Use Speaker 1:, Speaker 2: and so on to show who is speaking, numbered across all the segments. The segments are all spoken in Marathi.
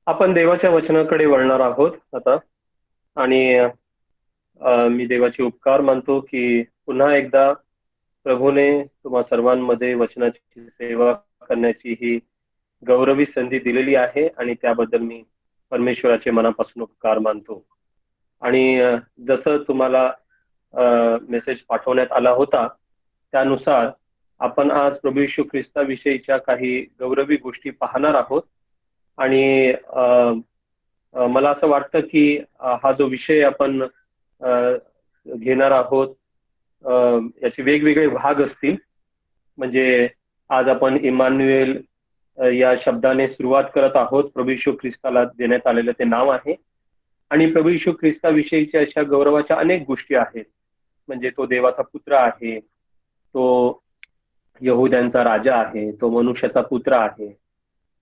Speaker 1: आपण देवाच्या वचनाकडे वळणार आहोत आता. आणि मी देवाचे उपकार मानतो की पुन्हा एकदा प्रभूने तुम्हा सर्वांमध्ये वचनाची सेवा करण्याची ही गौरवी संधी दिलेली आहे आणि त्याबद्दल मी परमेश्वराचे मनापासून उपकार मानतो. आणि जसं तुम्हाला मेसेज पाठवण्यात आला होता त्यानुसार आपण आज प्रभू येशू ख्रिस्ताविषयीच्या काही गौरवी गोष्टी पाहणार आहोत. आणि मला असं वाटतं की हा जो विषय आपण घेणार आहोत याचे वेगवेगळे भाग असतील. म्हणजे आज आपण इमान्युएल या शब्दाने सुरुवात करत आहोत. प्रभू येशू ख्रिस्ताला देण्यात आलेलं ते नाव आहे. आणि प्रभू येशू ख्रिस्ताविषयीच्या अशा गौरवाच्या अनेक गोष्टी आहेत. म्हणजे तो देवाचा पुत्र आहे, तो यहुद्यांचा राजा आहे, तो मनुष्याचा पुत्र आहे,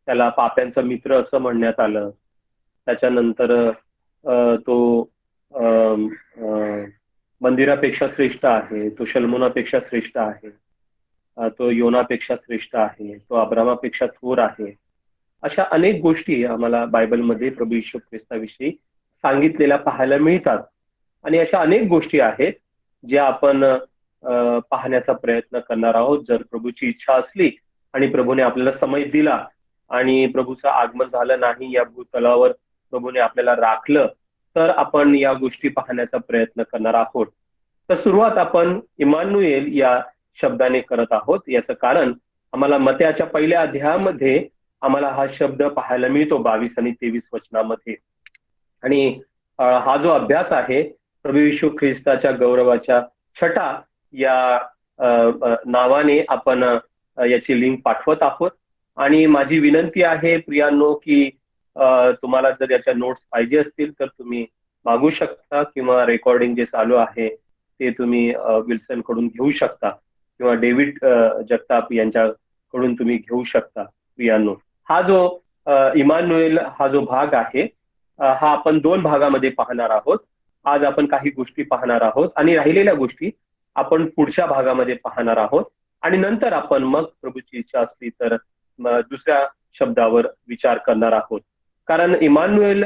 Speaker 1: त्याला पाप्यांचा मित्र असं म्हणण्यात आलं. त्याच्यानंतर तो अम, अ, मंदिरापेक्षा श्रेष्ठ आहे, तो शल्मोनापेक्षा श्रेष्ठ आहे, तो योनापेक्षा श्रेष्ठ आहे, तो अब्रामापेक्षा थोर आहे. अशा अनेक गोष्टी आम्हाला बायबलमध्ये प्रभू येशू ख्रिस्ताविषयी सांगितलेल्या पाहायला मिळतात. आणि अशा अनेक गोष्टी आहेत ज्या आपण पाहण्याचा प्रयत्न करणार आहोत. जर प्रभूची इच्छा असली आणि प्रभूने आपल्याला समय दिला आणि प्रभूचं आगमन झालं नाही, या भूतलावर प्रभूने आपल्याला राखलं, तर आपण या गोष्टी पाहण्याचा प्रयत्न करणार आहोत. तर सुरुवात आपण इमानुएल या शब्दाने करत आहोत. याचं कारण आम्हाला मत्याच्या पहिल्या अध्यायामध्ये आम्हाला हा शब्द पाहायला मिळतो 22 आणि 23 वचनामध्ये. आणि हा जो अभ्यास आहे प्रभू येशू ख्रिस्ताच्या गौरवाच्या छटा या नावाने आपण याची लिंक पाठवत आहोत. आणि माझी विनंती आहे प्रियांनो की तुम्हाला जर याच्या नोट्स पाहिजे असतील तर तुम्ही मागू शकता, किंवा रेकॉर्डिंग जे चालू आहे ते तुम्ही विल्सन कडून घेऊ शकता, किंवा डेव्हिड जगताप यांच्याकडून तुम्ही घेऊ शकता. प्रियांनो, हा जो इमानुएल हा जो भाग आहे हा आपण दोन भागामध्ये पाहणार आहोत. आज आपण काही गोष्टी पाहणार आहोत आणि राहिलेल्या गोष्टी आपण पुढच्या भागामध्ये पाहणार आहोत. आणि नंतर आपण मग प्रभूची इच्छा असली तर दुसऱ्या शब्दावर विचार करणार आहोत. कारण इमानुएल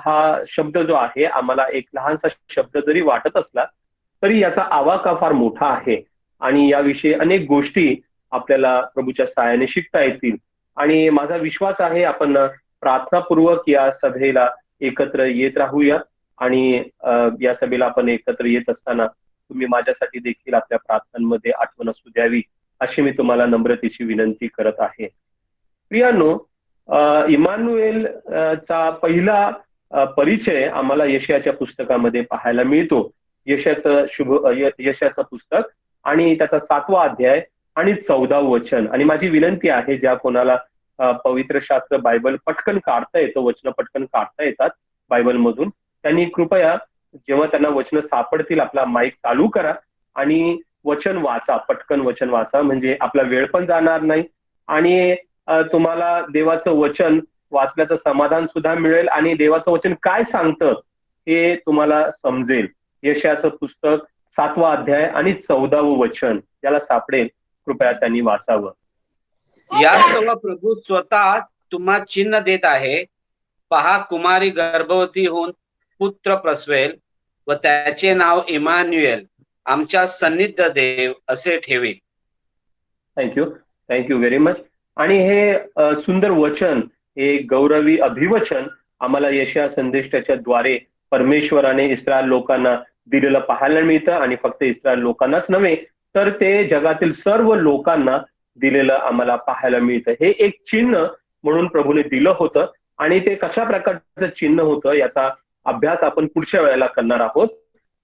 Speaker 1: हा शब्द जो आहे आम्हाला एक लहानसा शब्द जरी वाटत असला तरी याचा आवाका फार मोठा आहे. आणि याविषयी अनेक गोष्टी आपल्याला प्रभूच्या सहाय्याने शिकता येतील. आणि माझा विश्वास आहे आपण प्रार्थनापूर्वक या सभेला एकत्र येत राहूया. आणि या सभेला आपण एकत्र येत असताना तुम्ही माझ्यासाठी देखील आपल्या प्रार्थनांमध्ये आठवण असू द्यावी अशी मी तुम्हाला नम्रतेची विनंती करत आहे. प्रियानो, इमानुएल चा पहिला परिचय आम्हाला यशाच्या पुस्तकामध्ये पाहायला मिळतो. यशाचं पुस्तक आणि त्याचा 7वा अध्याय आणि 14वं वचन. आणि माझी विनंती आहे ज्या कोणाला पवित्र शास्त्र बायबल पटकन काढता येतं, वचन पटकन काढता येतात बायबलमधून, त्यांनी कृपया जेव्हा त्यांना वचन सापडतील आपला माईक चालू करा आणि वचन वाचा, पटकन वचन वाचा. म्हणजे आपला वेळ पण जाणार नाही आणि तुम्हाला देवाचं वचन वाचल्याचं समाधान सुद्धा मिळेल आणि देवाचं वचन काय सांगतं हे तुम्हाला समजेल. यशाचं पुस्तक 7वा अध्याय आणि 14वं वचन ज्याला सापडेल कृपया त्यांनी वाचावं.
Speaker 2: यास्तव प्रभू स्वतः तुम्हा चिन्ह देत आहे. पहा, कुमारी गर्भवती होऊन पुत्र प्रसवेल व त्याचे नाव इमान्युएल, आमच्या सन्निध देव असे ठेवेल.
Speaker 1: Thank you very much. आणि हे सुंदर वचन, हे गौरवी अभिवचन आम्हाला यशया संदेशाच्या द्वारे परमेश्वराने इस्रायल लोकांना दिलेलं पाहायला मिळतं. आणि फक्त इस्रायल लोकांनाच नव्हे तर ते जगातील सर्व लोकांना दिलेलं आम्हाला पाहायला मिळतं. हे एक चिन्ह म्हणून प्रभूने दिलं होतं. आणि ते कशा प्रकारचं चिन्ह होतं याचा अभ्यास आपण पुढच्या वेळेला करणार आहोत.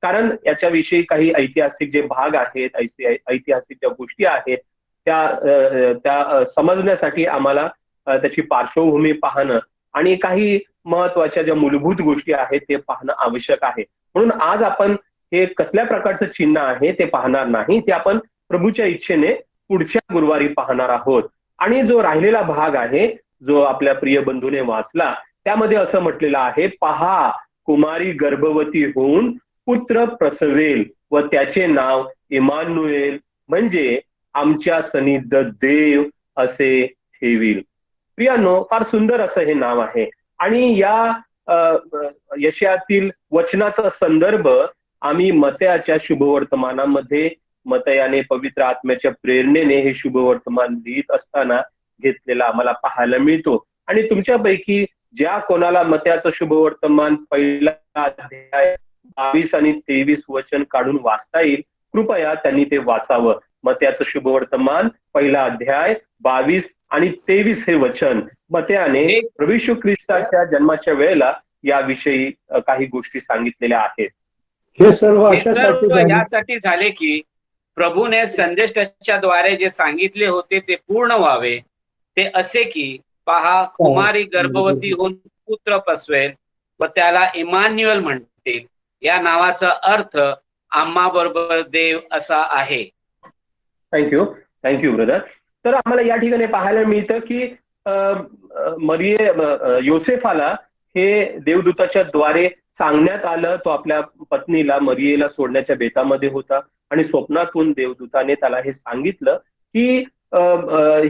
Speaker 1: कारण याच्याविषयी काही ऐतिहासिक जे भाग आहेत, ऐतिहासिक ज्या गोष्टी आहेत त्या समजण्यासाठी आम्हाला त्याची पार्श्वभूमी पाहणं आणि काही महत्वाच्या ज्या मूलभूत गोष्टी आहेत ते पाहणं आवश्यक आहे. म्हणून आज आपण हे कसल्या प्रकारचं चिन्ह आहे ते पाहणार नाही, ते आपण प्रभूच्या इच्छेने पुढच्या गुरुवारी पाहणार आहोत. आणि जो राहिलेला भाग आहे जो आपल्या प्रिय बंधूने वाचला त्यामध्ये असं म्हटलेलं आहे, पहा कुमारी गर्भवती होऊन पुत्र प्रसवेल व त्याचे नाव इमानुएल म्हणजे आमच्या सन्निध देव असे ठेवील. प्रियानो, फार सुंदर असं हे नाव आहे. आणि या यशातील वचनाचा संदर्भ आम्ही मत्याच्या शुभवर्तमानामध्ये मतयाने पवित्र आत्म्याच्या प्रेरणेने हे शुभवर्तमान लिहित असताना घेतलेला आम्हाला पाहायला मिळतो. आणि तुमच्यापैकी ज्या कोणाला मत्याचं शुभवर्तमान पहिला अध्याय 22 आणि 23 वचन काढून वाचता येईल, कृपया त्यांनी ते वाचावं. मत्याचं शुभवर्तमान पहिला अध्याय 22 आणि 23 हे वचन मत्याने प्रभू येशू ख्रिस्ताच्या जन्माच्या वेळेला याविषयी काही गोष्टी सांगितलेल्या आहेत.
Speaker 3: हे सर्व अशासाठी
Speaker 2: यासाठी झाले की प्रभूने संदेशाच्या द्वारे जे सांगितले होते ते पूर्ण व्हावे. ते असे की पहा, कुमारी गर्भवती होऊन पुत्र प्रसवेल व त्याला इमान्युएल म्हणतील. या नावाचा अर्थ आम्हा बरोबर देव असा आहे.
Speaker 1: Thank you brother. तर आम्हाला या ठिकाणी पाहायला मिळतं की योसेफाला हे देवदूताच्या द्वारे सांगण्यात आलं. तो आपल्या पत्नीला मरियेला सोडण्याच्या बेतामध्ये होता आणि स्वप्नातून देवदूताने त्याला हे सांगितलं की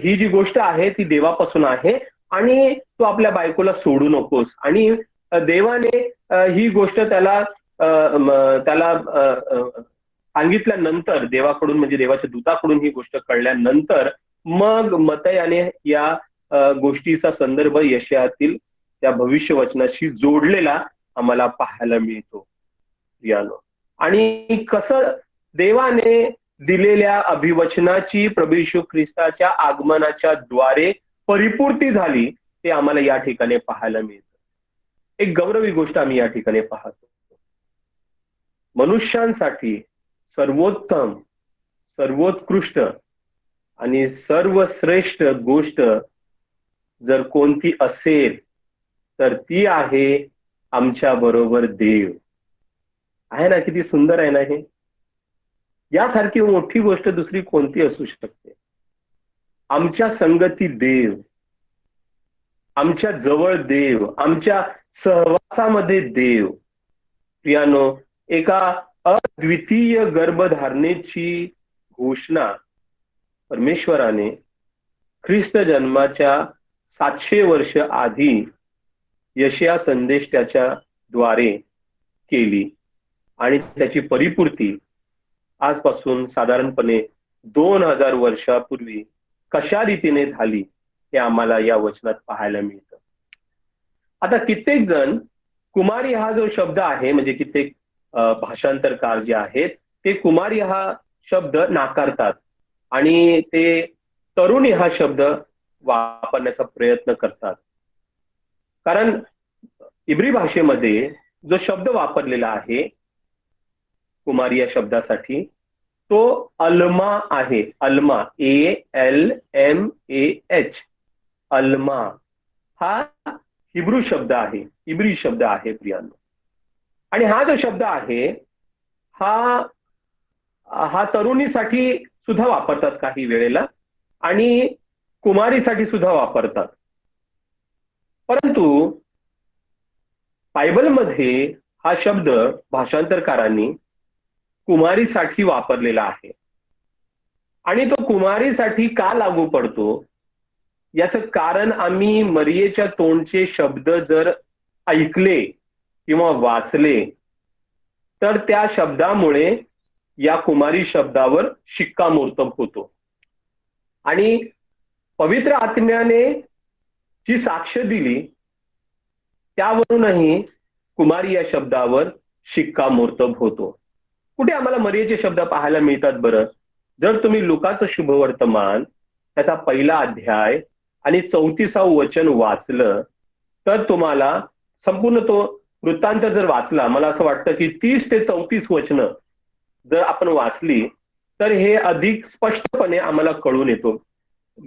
Speaker 1: ही जी गोष्ट आहे ती देवापासून आहे आणि तू आपल्या बायकोला सोडू नकोस. आणि देवाने ही गोष्ट त्याला सांगितल्यानंतर, देवाकडून म्हणजे देवाच्या दूताकडून ही गोष्ट कळल्यानंतर मग मत्तयाने या गोष्टीचा संदर्भ यशायातील त्या भविष्य वचनाशी जोडलेला आम्हाला पाहायला मिळतो यानो. आणि कसं देवाने दिलेल्या अभिवचनाची प्रभू येशू ख्रिस्ताच्या आगमनाच्या द्वारे परिपूर्ती झाली ते आम्हाला या ठिकाणी पाहायला मिळतं. एक गौरवी गोष्ट आम्ही या ठिकाणी पाहतो. मनुष्यांसाठी सर्वोत्तम, सर्वोत्कृष्ट आणि सर्वश्रेष्ठ गोष्ट जर कोणती असेल तर ती आहे आमच्या बरोबर देव आहे ना. किती सुंदर आहे ना हे. यासारखी मोठी गोष्ट दुसरी कोणती असू शकते? आमच्या संगती देव, आमच्या जवळ देव, आमच्या सहवासामध्ये देव. प्रियानो, एका अद्वितीय गर्भधारणेची घोषणा परमेश्वराने ख्रिस्त जन्माच्या 700 वर्ष आधी यशया संदेश त्याच्या द्वारे केली आणि त्याची परिपूर्ती आजपासून साधारणपणे 2000 वर्षापूर्वी कशा रीतीने झाली हे आम्हाला या वचनात पाहायला मिळतं. आता कित्येक जण कुमारी हा जो शब्द आहे, म्हणजे कित्येक भाषांतरकार जे आहेत ते कुमारी हा शब्द नाकारतात आणि ते तरुणी हा शब्द वापरण्याचा प्रयत्न करतात. कारण इब्री भाषेमध्ये जो शब्द वापरलेला आहे कुमारी या शब्दासाठी तो अल्मा आहे. अल्मा, ALMAH. अल्मा हा हिब्रू शब्द आहे, इब्री शब्द आहे प्रियांनो. आणि हा जो शब्द आहे हा तरुणीसाठी सुद्धा वापरतात काही वेळेला आणि कुमारीसाठी सुद्धा वापरतात. परंतु बायबलमध्ये हा शब्द भाषांतरकारांनी कुमारीसाठी वापरलेला आहे. आणि तो कुमारीसाठी का लागू पडतो याचं कारण आम्ही मरियेच्या तोंडचे शब्द जर ऐकले किंवा वाचले तर त्या शब्दामुळे या कुमारी शब्दावर शिक्कामोर्तब होतो. आणि पवित्र आत्म्याने जी साक्ष दिली त्यावरूनही कुमारी या शब्दावर शिक्कामोर्तब होतो. कुठे आम्हाला मरियेचे शब्द पाहायला मिळतात बरं? जर तुम्ही लुकाचं शुभवर्तमान त्याचा पहिला अध्याय आणि 34वे वचन वाचलं तर तुम्हाला संपूर्ण तो वृत्तांत जर वाचला, मला असं वाटतं की 30 ते 34 वचनं जर आपण वाचली तर हे अधिक स्पष्टपणे आम्हाला कळून येतो.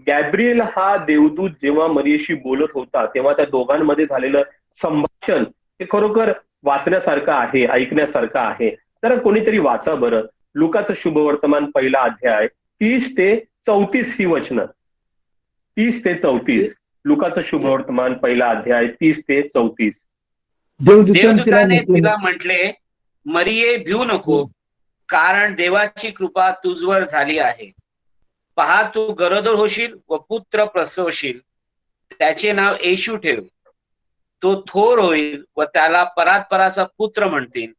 Speaker 1: गॅब्रिएल हा देवदूत जेव्हा मरियेशी बोलत होता तेव्हा त्या दोघांमध्ये झालेलं संभाषण हे खरोखर वाचण्यासारखं आहे, ऐकण्यासारखं आहे. जरा कोणीतरी वाचा बरं लुकाचं शुभवर्तमान पहिला अध्याय 30 ते 34 ही वचनं. 30 ते 34 लुकाचं शुभवर्तमान पहिला अध्याय 30 ते 34.
Speaker 2: देवदूताने तिला म्हटले, मरिये भिऊ नको, कारण देवाची कृपा तुझवर झाली आहे. पहा, तू गरोदर होशील व पुत्र प्रसवशील, त्याचे नाव येशू ठेव. तो थोर होईल व त्याला परात्पराचा पुत्र म्हणतील.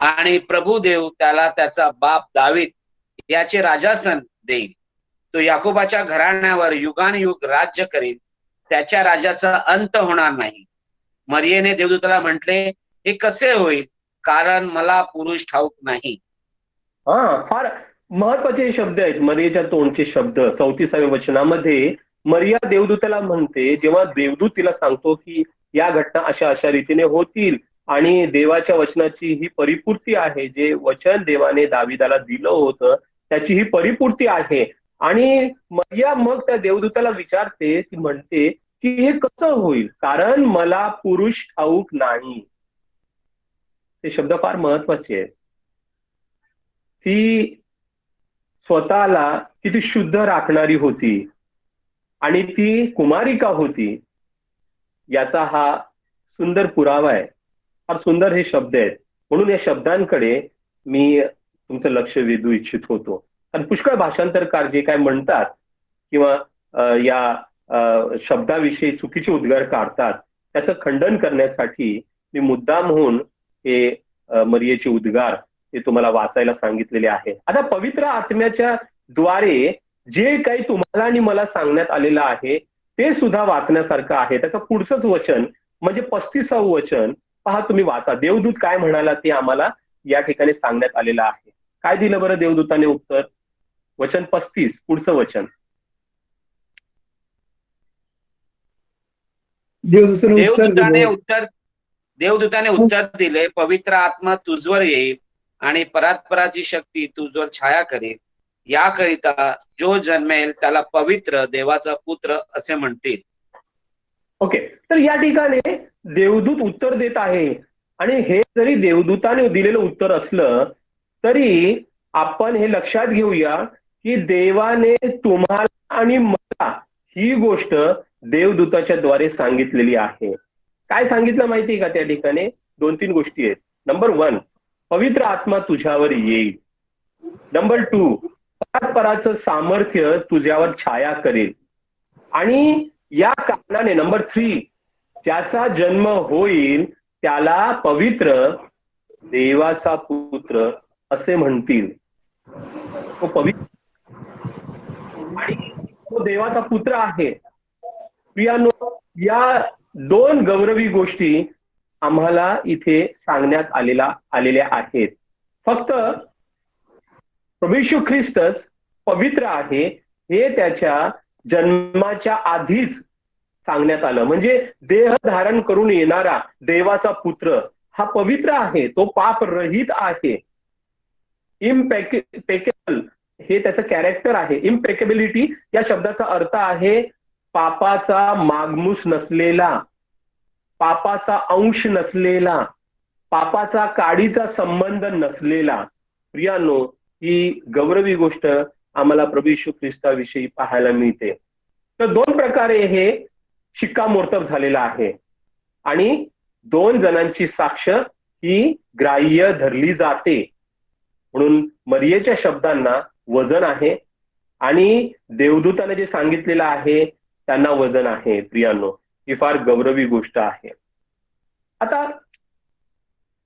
Speaker 2: आणि प्रभुदेव त्याला त्याचा बाप दावीद याचे राजासन देईल. तो याकोबाच्या घराण्यावर युगानुयुग राज्य करील. त्याच्या राज्याचा अंत होणार नाही. मरियेने देवदूताला म्हटले, हे कसे होईल, कारण मला पुरुष ठाऊक नाही.
Speaker 1: फार महत्वाचे शब्द आहेत मरियेच्या तोंडचे शब्द. 34व्या वचनामध्ये मरिया देवदूताला म्हणते, जेव्हा देवदूत तिला सांगतो की या घटना अशा अशा रीतीने होतील आणि देवाच्या वचनाची ही परिपूर्ती आहे, जे वचन देवाने दाविदाला दिलं होतं त्याची ही परिपूर्ती आहे. आणि मरिया मग त्या देवदूताला विचारते, ती म्हणते की हे कसं होईल, कारण मला पुरुष ठाऊक नाही. हे शब्द फार महत्वाचे आहेत. ती स्वतःला किती शुद्ध राखणारी होती आणि ती कुमारिका होती याचा हा सुंदर पुरावा आहे. फार सुंदर हे शब्द आहेत. म्हणून या शब्दांकडे मी तुमचं लक्ष वेधू इच्छित होतो. कारण पुष्कळ भाषांतरकार जे काय म्हणतात किंवा या शब्दाविषयी चुकीचे उद्गार काढतात त्याचं खंडन करण्यासाठी मी मुद्दामहून हे मरियेचे उद्गार ते तुम्हाला वाचायला सांगितलेले आहे. आता पवित्र आत्म्याच्या द्वारे जे काही तुम्हाला आणि मला सांगण्यात आलेलं आहे ते सुद्धा वाचण्यासारखं आहे. त्याचं पुढचंच वचन म्हणजे 35वं वचन पहा, तुम्ही वाचा. देवदूत काय म्हणाला ते आम्हाला या ठिकाणी सांगण्यात आलेलं आहे. काय दिलं बरं देवदूताने उत्तर? वचन 35 पुढचं वचन.
Speaker 2: देवदूताने उत्तर दिले, पवित्र आत्मा तुझवर येईल आणि परात्पराची शक्ती तुझवर छाया करेल. याकरिता जो जन्मेल त्याला पवित्र देवाचा पुत्र असे म्हणतील.
Speaker 1: ओके, तर या ठिकाणी देवदूत उत्तर देत आहे. आणि हे जरी देवदूताने दिलेलं उत्तर असलं तरी आपण हे लक्षात घेऊया की देवाने तुम्हाला आणि मला ही गोष्ट देवदूताच्या द्वारे सांगितलेली आहे. काय सांगितलं माहितीये का त्या ठिकाणी? 2-3 गोष्टी आहेत. नंबर 1, पवित्र आत्मा तुझ्यावर येईल. नंबर 2, परात्पराचं सामर्थ्य तुझ्यावर छाया करेल. आणि या कारणाने नंबर 3, ज्याचा जन्म होईल त्याला पवित्र देवाचा पुत्र असे म्हणतील. तो पवित्र आणि तो देवाचा पुत्र आहे. प्रियानो, या 2 गौरवी गोष्टी आम्हाला इथे सांगण्यात आलेल्या आहेत. फक्त प्रभू येशू ख्रिस्तच पवित्र आहे हे त्याच्या जन्माच्या आधीच सांगण्यात आलं. म्हणजे देह धारण करून येणारा देवाचा पुत्र हा पवित्र आहे, तो पापरहित आहे. इम्पेकेबल हे त्याचं कॅरेक्टर आहे. इम्पेकेबिलिटी या शब्दाचा अर्थ आहे पापाचा मागमूस नसलेला, पापाचा अंश नसलेला, पापाचा काडीचा संबंध नसलेला. प्रियानो, ही गौरवी गोष्ट आम्हाला प्रभू येशू ख्रिस्ताविषयी पाहायला मिळते. तर 2 प्रकारे हे शिक्कामोर्तब झालेलं आहे आणि 2 जणांची साक्ष ही ग्राह्य धरली जाते. म्हणून मरियेच्या शब्दांना वजन आहे आणि देवदूताने जे सांगितलेलं आहे त्यांना वजन आहे. प्रियानो, ही फार गौरवी गोष्ट आहे. आता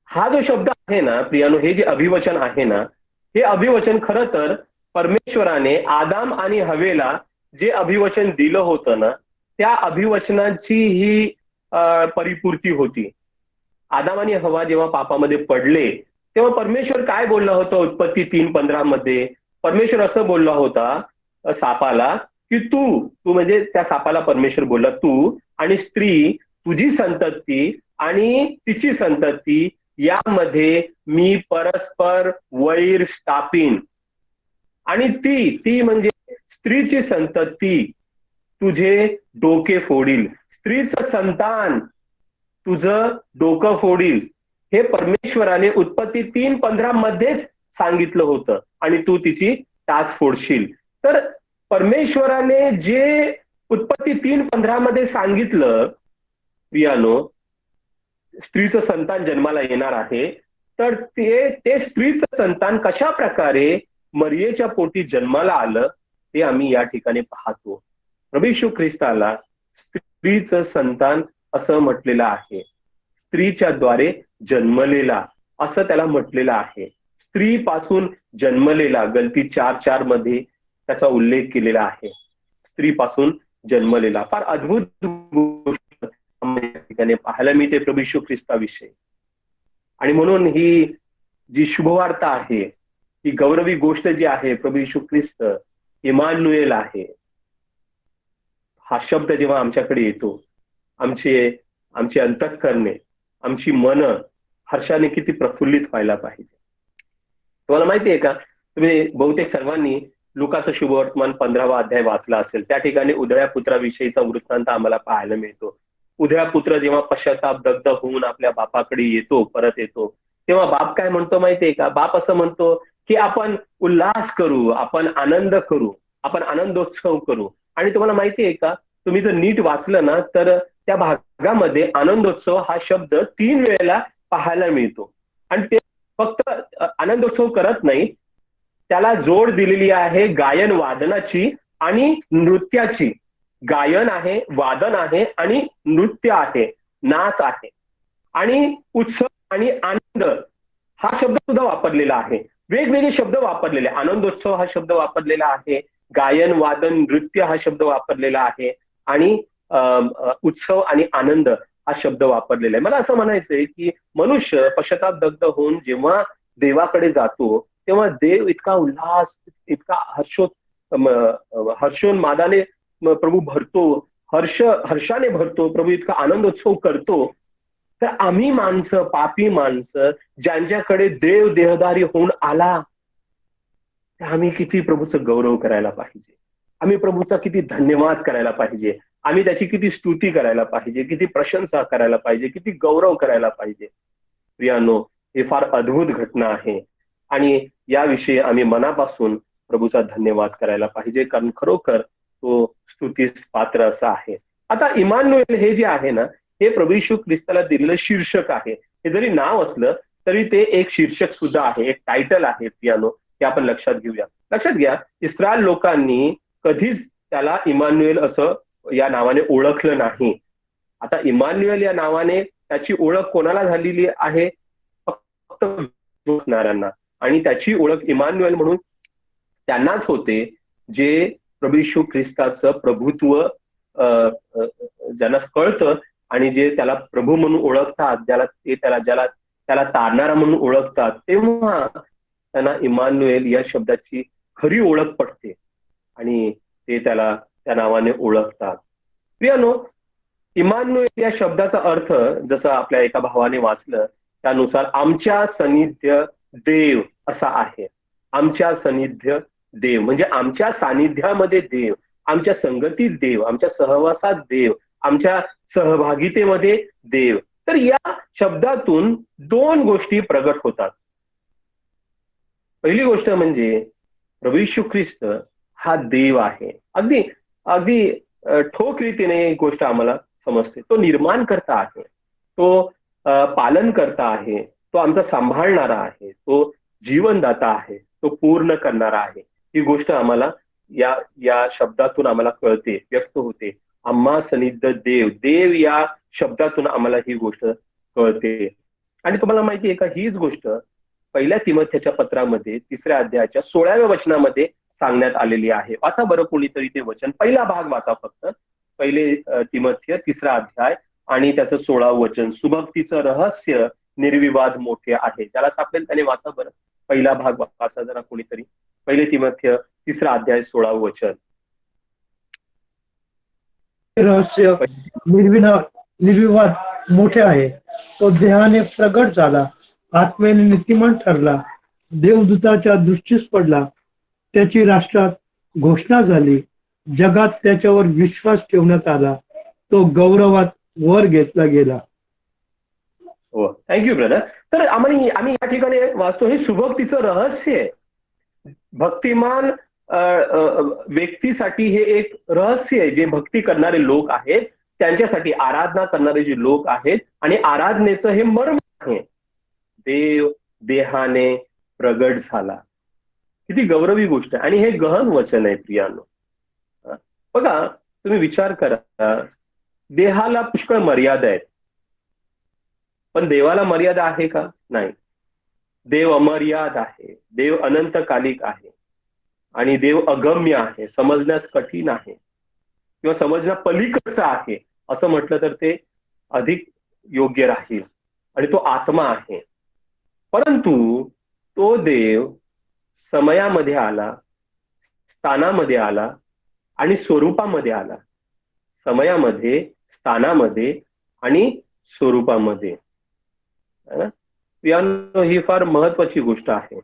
Speaker 1: हा जो शब्द आहे ना प्रियानो, हे जे अभिवचन आहे ना, हे अभिवचन खरं तर परमेश्वराने आदाम आणि हवेला जे अभिवचन दिलं होतं ना त्या अभिवचनाची ही परिपूर्ती होती. आदाम आणि हवा जेव्हा पापामध्ये पडले तेव्हा परमेश्वर काय बोलला होता? उत्पत्ती 3:15 मध्ये परमेश्वर असं बोलला होता सापाला की तू म्हणजे त्या सापाला परमेश्वर बोलला, तू आणि स्त्री, तुझी संतती आणि तिची संतती यामध्ये मी परस्पर वैर स्थापीन. आणि ती म्हणजे स्त्रीची संतती तुझे डोके फोडील, स्त्रीचं संतान तुझं डोकं फोडील. हे परमेश्वराने उत्पत्ती 3:15 मध्येच सांगितलं होतं आणि तू तिची टाच फोडशील. तर परमेश्वराने जे उत्पत्ती 3:15 मध्ये सांगितलं प्रियानो, स्त्रीचं संतान जन्माला येणार आहे, तर ते स्त्रीचं संतान कशा प्रकारे मरियेच्या पोटी जन्माला आलं ते आम्ही या ठिकाणी पाहतो. प्रभू येशू ख्रिस्ताला स्त्रीचं संतान असं म्हटलेलं आहे. स्त्रीच्या द्वारे जन्मलेला असं त्याला म्हटलेलं आहे. स्त्रीपासून जन्मलेला गलती 4:4 मध्ये त्याचा उल्लेख केलेला आहे. स्त्रीपासून जन्मलेला. फार अद्भुत गोष्ट या ठिकाणी पाहायला मिळते प्रभू येशू ख्रिस्ताविषयी. आणि म्हणून ही जी शुभवार्ता आहे, ही गौरवी गोष्ट जी आहे, प्रभू येशू ख्रिस्त इमानुएल आहे. हा शब्द जेव्हा आमच्याकडे येतो, आमची अंतःकरणे, आमची मन हर्षाने किती प्रफुल्लित व्हायला पाहिजे. तुम्हाला माहिती आहे का, तुम्ही बहुतेक सर्वांनी लुकाचं शुभवर्तमान 15वा अध्याय वाचला असेल. त्या ठिकाणी उधळ्या पुत्राविषयीचा वृत्तांत आम्हाला पाहायला मिळतो. उधळा पुत्र जेव्हा पश्चाताप दग्ध होऊन आपल्या बापाकडे येतो, परत येतो, तेव्हा बाप काय म्हणतो माहितीये का? बाप असं म्हणतो की आपण उल्हास करू, आपण आनंद करू, आपण आनंदोत्सव करू. आणि तुम्हाला माहितीये का, तुम्ही जर नीट वाचलं ना तर त्या भागामध्ये आनंदोत्सव हा शब्द 3 वेळेला पाहायला मिळतो. आणि ते फक्त आनंदोत्सव करत नाही, त्याला जोड दिलेली आहे गायन वादनाची आणि नृत्याची. गायन आहे, वादन आहे आणि नृत्य आहे, नाच आहे. आणि उत्सव आणि आनंद हा शब्द सुद्धा वापरलेला आहे. वेगवेगळे शब्द वापरलेले. आनंदोत्सव हा शब्द वापरलेला आहे, गायन वादन नृत्य हा शब्द वापरलेला आहे, आणि उत्सव आणि आनंद हा शब्द वापरलेला आहे. मला असं म्हणायचंय की मनुष्य पश्चाताप दग्ध होऊन जेव्हा देवाकडे जातो, तेव्हा देव इतका उल्हास, इतका हर्षोन्मादाने प्रभू भरतो, हर्षाने भरतो, प्रभू इतका आनंदोत्सव करतो. तर आम्ही माणसं, पापी माणसं, ज्यांच्याकडे देव देहधारी होऊन आला, तर आम्ही किती प्रभूचं गौरव करायला पाहिजे, आम्ही प्रभूचा किती धन्यवाद करायला पाहिजे, आम्ही त्याची किती स्तुती करायला पाहिजे, किती प्रशंसा करायला पाहिजे, किती गौरव करायला पाहिजे. प्रियानो, हे फार अद्भुत घटना आहे आणि याविषयी आम्ही मनापासून प्रभूचा धन्यवाद करायला पाहिजे, कारण खरोखर तो स्तुतीस पात्र असा आहे. आता इमानुएल हे जे आहे ना, हे प्रभू येशू ख्रिस्ताला दिलेलं शीर्षक आहे. हे जरी नाव असलं तरी ते एक शीर्षक सुद्धा आहे, एक टायटल आहे प्रियानो. हे आपण लक्षात घेऊया. लक्षात घ्या, इस्रायल लोकांनी कधीच त्याला इमानुएल असं या नावाने ओळखलं नाही. आता इमानुएल या नावाने त्याची ओळख कोणाला झालेली आहे? फक्त विश्वासणाऱ्यांना. आणि त्याची ओळख इमानुएल म्हणून त्यांनाच होते जे प्रभू येशू ख्रिस्ताचं प्रभुत्व ज्यांना कळतं आणि जे त्याला प्रभू म्हणून ओळखतात, ज्याला तारणारा म्हणून ओळखतात, तेव्हा त्यांना इमानुएल या शब्दाची खरी ओळख पडते आणि ते त्याला त्या नावाने ओळखतात. प्रियानो, इमानुएल या शब्दाचा अर्थ जसं आपल्या एका भावाने वाचलं त्यानुसार आमच्या सानिध्य देव असा आहे. आमच्या सानिध्य देव म्हणजे आमच्या सानिध्यामध्ये देव, आमच्या संगतीत देव, आमच्या सहवासात देव, आमच्या सहभागितेमध्ये देव. तर या शब्दातून 2 गोष्टी प्रगट होतात. पहिली गोष्ट म्हणजे प्रभू येशू ख्रिस्त हा देव आहे. अगदी अगदी ठोक रीतीने एक गोष्ट आम्हाला समजते. तो निर्माण करता आहे, तो पालन करता आहे, तो आमचा सांभाळणारा आहे, तो जीवनदाता आहे, तो पूर्ण करणारा आहे. ही गोष्ट आम्हाला या शब्दातून आम्हाला कळते, व्यक्त होते. आम्हा सनिध्य देव, देव या शब्दातून आम्हाला ही गोष्ट कळते. आणि तुम्हाला माहिती आहे का, हीच गोष्ट 1 तिमोथेच्या पत्रामध्ये 3ऱ्या अध्यायाच्या 16व्या वचनामध्ये सांगण्यात आलेली आहे. वाचा बरं कोणीतरी ते वचन, पहिला भाग वाचा फक्त. 1 तिमोथेय 3रा अध्याय आणि त्याचं 16वं वचन. सुभक्तीचं रहस्य निर्विवाद मोठे आहे. ज्याला सापडेल त्याने वाचा बरं. पहिला भाग वाचा जरा कोणीतरी. 1 तिमोथेय 3रा अध्याय 16वं वचन.
Speaker 3: रहस्य निर्विवाद मोठे आहे, तो देहाने प्रगट झाला, आत्म्याने नीतिमान ठरला, देवदूताच्या दृष्टीस पडला, त्याची राष्ट्रात घोषणा झाली, जगात त्याच्यावर विश्वास ठेवण्यात आला, तो गौरवात वर घेतला गेला.
Speaker 1: हो, थँक्यू ब्रदर. तर आम्ही या ठिकाणी वाचतो हे सुभक्तीचं रहस्य आहे. भक्तिमान व्यक्तीसाठी हे एक रहस्य आहे. जे भक्ती करणारे लोक आहेत त्यांच्यासाठी, आराधना करणारे जे लोक आहेत, आणि आराधनेचं हे मर्म आहे. देव देहाने प्रगट झाला. किती गौरवी गोष्ट आहे. आणि हे गहन वचन आहे प्रियानो. बघा, तुम्ही विचार करा, देहाला पुष्कळ मर्यादा आहेत, पण देवाला मर्यादा आहे का? नाही. देव अमर्याद आहे, देव अनंतकालिक आहे, आणि देव अगम्य आहे, समजण्यास कठीण आहे किंवा समजण्या पलीकडचं आहे असं म्हटलं तर ते अधिक योग्य राहील. आणि तो आत्मा आहे. परंतु तो देव समयामध्ये आला, स्थानामध्ये आला आणि स्वरूपामध्ये आला. समयामध्ये, स्थानामध्ये आणि स्वरूपामध्ये. ही फार महत्वाची गोष्ट आहे.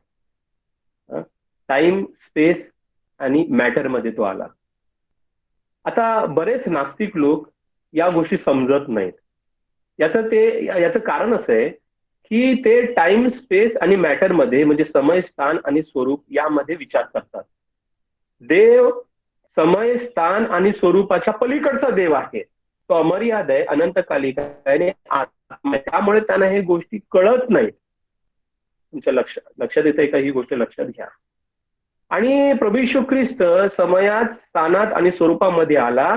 Speaker 1: टाइम, स्पेस आणि मॅटर मध्ये तो आला. आता बरेच नास्तिक लोक या गोष्टी समजत नाहीत. याचं कारण असं आहे की ते टाइम, स्पेस आणि मॅटर मध्ये म्हणजे समय, स्थान आणि स्वरूप यामध्ये विचार करतात. देव समय, स्थान आणि स्वरूपाच्या पलीकडचा देव आहे. तो अमर्याद आहे, अनंतकालिक आहे आणि आत्मा आहे. त्यामुळे त्यांना हे गोष्टी कळत नाहीत. तुमच्या लक्षात येत आहे का? ही गोष्ट लक्षात घ्या. आणि प्रभू येशू ख्रिस्त समयात, स्थानात आणि स्वरूपामध्ये आला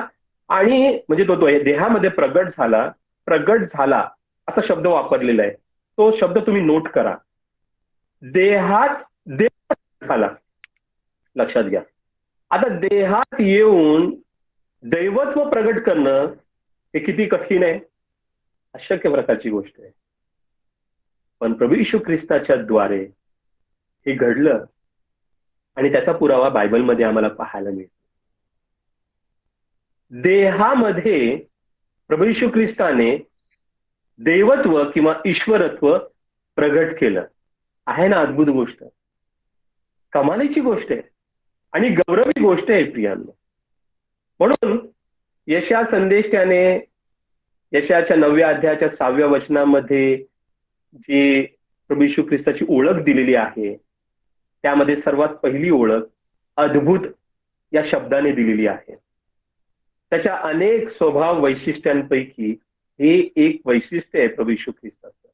Speaker 1: आणि म्हणजे तो देहामध्ये प्रगट झाला असा शब्द वापरलेला आहे. तो शब्द तुम्ही नोट करा. देहात देव झाला. लक्षात घ्या. आता देहात येऊन दैवत्व प्रगट करणं हे किती कठीण आहे, अशक्य प्रकारची गोष्ट आहे. पण प्रभू येशू ख्रिस्ताच्या द्वारे हे घडलं आणि त्याचा पुरावा बायबलमध्ये आम्हाला पाहायला मिळतो. देहामध्ये प्रभू येशू ख्रिस्ताने देवत्व किंवा ईश्वरत्व प्रगट केलं. आहे ना अद्भुत गोष्ट, कमालीची गोष्ट आहे आणि गौरवी गोष्ट आहे प्रियांनो. म्हणून यशया संदेशाने यशयाच्या 9व्या अध्यायाच्या 6व्या वचनामध्ये जी प्रभू येशू ख्रिस्ताची ओळख दिलेली आहे त्यामध्ये सर्वात पहिली ओळख अद्भुत या शब्दाने दिलेली आहे. त्याच्या अनेक स्वभाव वैशिष्ट्यांपैकी हे एक वैशिष्ट्य आहे प्रभू येशू ख्रिस्ताचं,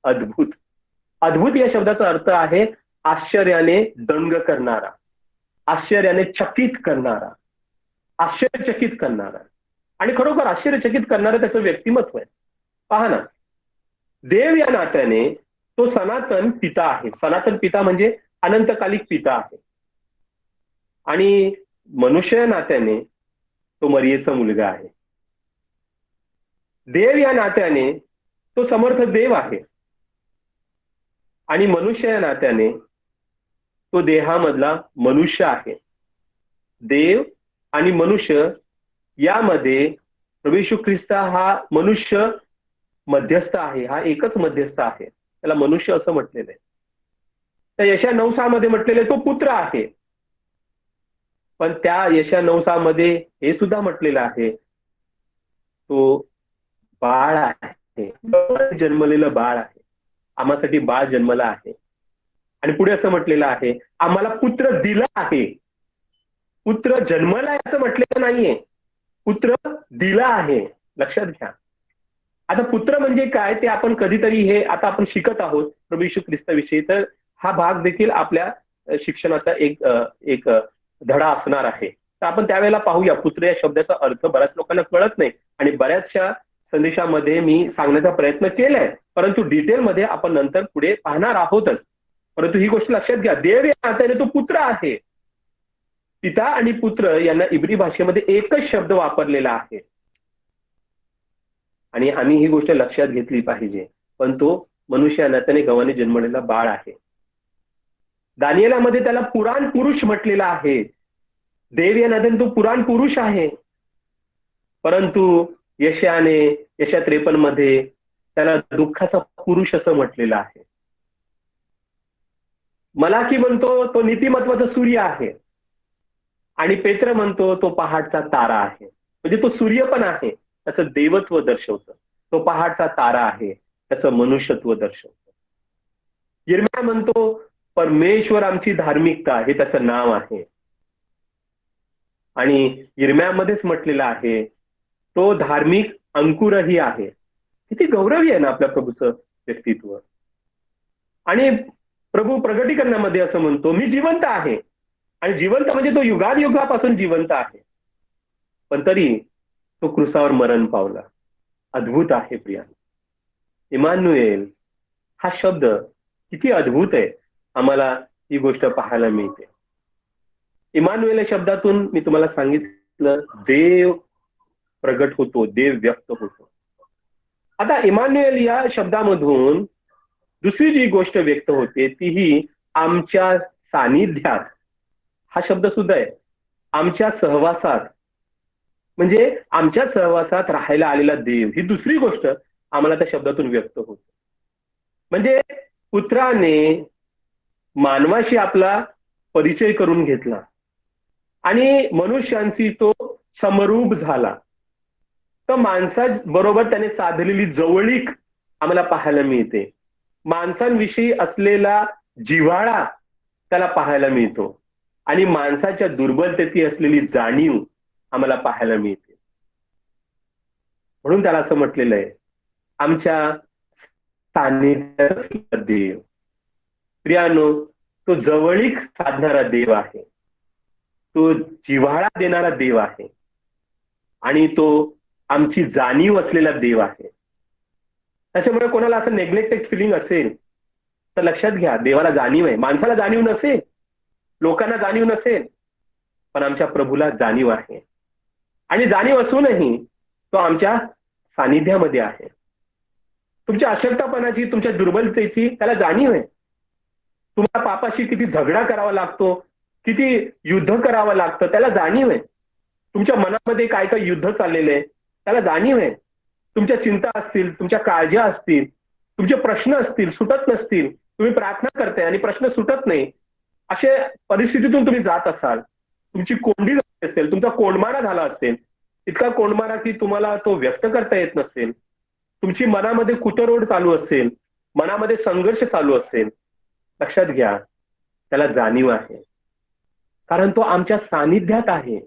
Speaker 1: अद्भुत. अद्भुत या शब्दाचा अर्थ आहे आश्चर्याने दंग करणारा, आश्चर्याने चकित करणारा, आश्चर्यचकित करणारा. आणि खरोखर आश्चर्यचकित करणारं त्याचं व्यक्तिमत्व आहे. पहा ना, देव या नात्याने तो सनातन पिता आहे. सनातन पिता म्हणजे अनंतकालिक पिता आहे. आणि मनुष्य या नात्याने तो मरियेचा मुलगा आहे. देव या नात्याने तो समर्थ देव आहे आणि मनुष्य या नात्याने तो देहामधला मनुष्य आहे. देव आणि मनुष्य यामध्ये प्रभू येशू ख्रिस्त हा मनुष्य मध्यस्थ आहे. हा एकच मध्यस्थ आहे, त्याला मनुष्य असं म्हटलेलं आहे. तर यशया 9:6 मध्ये म्हटलेले तो पुत्र आहे. पण त्या यशया 9:6 मध्ये हे सुद्धा म्हटलेलं आहे तो बाळ आहे, जन्मलेलं बाळ आहे. आम्हासाठी बाळ जन्मला आहे. आणि पुढे असं म्हटलेलं आहे आम्हाला पुत्र दिला आहे. पुत्र जन्मला आहे असं म्हटलेलं नाहीये, पुत्र दिला आहे. लक्षात घ्या. आता पुत्र म्हणजे काय ते आपण कधीतरी हे आता आपण शिकत आहोत प्रभू येशू ख्रिस्ताविषयी. तर हा भाग देखील आपल्या शिक्षणाचा एक धडा असणार आहे. तर आपण त्यावेळेला पाहूया. पुत्र या शब्दाचा अर्थ बऱ्याच लोकांना कळत नाही आणि बऱ्याचशा संदेशामध्ये मी सांगण्याचा प्रयत्न केलाय, परंतु डिटेलमध्ये आपण नंतर पुढे पाहणार आहोतच. परंतु ही गोष्ट लक्षात घ्या, देव या नात्याने तो पुत्र आहे. पिता आणि पुत्र यांना इब्री भाषेमध्ये एकच शब्द वापरलेला आहे आणि आम्ही ही गोष्ट लक्षात घेतली पाहिजे. पण तो मनुष्य या नात्याने गव्हाने जन्मलेला बाळ आहे. दानिएलामध्ये त्याला पुराण पुरुष म्हटलेला आहे. देव या नात्याने तो पुराण पुरुष आहे. परंतु यशया 53 मध्ये त्याला दुःखाचा पुरुष असं म्हटलेलं आहे. मलाकी म्हणतो तो नीतिमत्वाचा सूर्य आहे आणि पेत्र म्हणतो तो पहाटचा तारा आहे. म्हणजे तो सूर्य पण आहे, त्याचं देवत्व दर्शवतं. तो पहाटचा तारा आहे, त्याचं मनुष्यत्व दर्शवतं. यिर्मया म्हणतो परमेश्वर आमची धार्मिकता हे त्याचं नाव आहे. आणि यिर्मयामध्येच म्हटलेलं आहे तो धार्मिक अंकुरही आहे. किती गौरवी आहे ना आपल्या प्रभूचं व्यक्तित्व. आणि प्रभू प्रगटीकरणामध्ये असं म्हणतो मी जिवंत आहे. आणि जिवंत म्हणजे तो युगानुयुगापासून जिवंत आहे. पण तरी तो क्रुसावर मरण पावला. अद्भुत आहे प्रिया. इमानुएल हा शब्द किती अद्भुत आहे, आम्हाला ही गोष्ट पाहायला मिळते. इमानुएल या शब्दातून मी तुम्हाला सांगितलं, देव प्रगट होतो, देव व्यक्त होतो. आता इमानुएल या शब्दामधून दुसरी जी गोष्ट व्यक्त होते तीही आमच्या सानिध्यात, हा शब्द सुद्धा आहे, आमच्या सहवासात, म्हणजे आमच्या सहवासात राहायला आलेला देव, ही दुसरी गोष्ट आम्हाला त्या शब्दातून व्यक्त होते. म्हणजे पुत्राने मानवाशी आपला परिचय करून घेतला आणि मनुष्यांशी तो समरूप झाला. तर माणसाबरोबर त्याने साधलेली जवळीक आम्हाला पाहायला मिळते. माणसांविषयी असलेला जिव्हाळा त्याला पाहायला मिळतो आणि माणसाच्या दुर्बलतेची असलेली जाणीव आम्हाला पाहायला मिळते. म्हणून त्याला असं म्हटलेलं आहे, आमच्या सानिध्यात असलेला देव. प्रियानो, तो जवळीक साधणारा देव आहे, तो जिव्हाळा देणारा देव आहे आणि तो आमची जाणीव असलेला देव आहे. त्याच्यामुळे कोणाला असं नेग्लेक्टेड फिलिंग असेल तर लक्षात घ्या, देवाला जाणीव आहे. माणसाला जाणीव नसेल, लोकांना जाणीव नसेल, पण आमच्या प्रभूला जाणीव आहे. आणि जाणीव असूनही तो आमच्या सानिध्यामध्ये आहे. तुमच्या अशक्तपणाची, तुमच्या दुर्बलतेची त्याला जाणीव आहे. तुम्हाला पापाशी किती झगडा करावा लागतो, किती युद्ध करावं लागतं, त्याला जाणीव आहे. तुमच्या मनामध्ये काय काय युद्ध चाललेले आहे त्याला जाणीव आहे. तुमच्या चिंता असतील, तुमच्या काळज्या असतील, तुमचे प्रश्न असतील, सुटत नसतील, तुम्ही प्रार्थना करताय आणि प्रश्न सुटत नाही, अशा परिस्थितीतून तुम्ही जात असाल, तुमची कोंडी झाली असेल, तुमचा कोंडमारा झाला असेल, इतका कोंडमारा की तुम्हाला तो व्यक्त करता येत नसेल, तुमची मनामध्ये कुतरोड चालू असेल, मनामध्ये संघर्ष चालू असेल, लक्षात घ्या, त्याला जाणीव आहे. कारण तो आमच्या सानिध्यात आहे.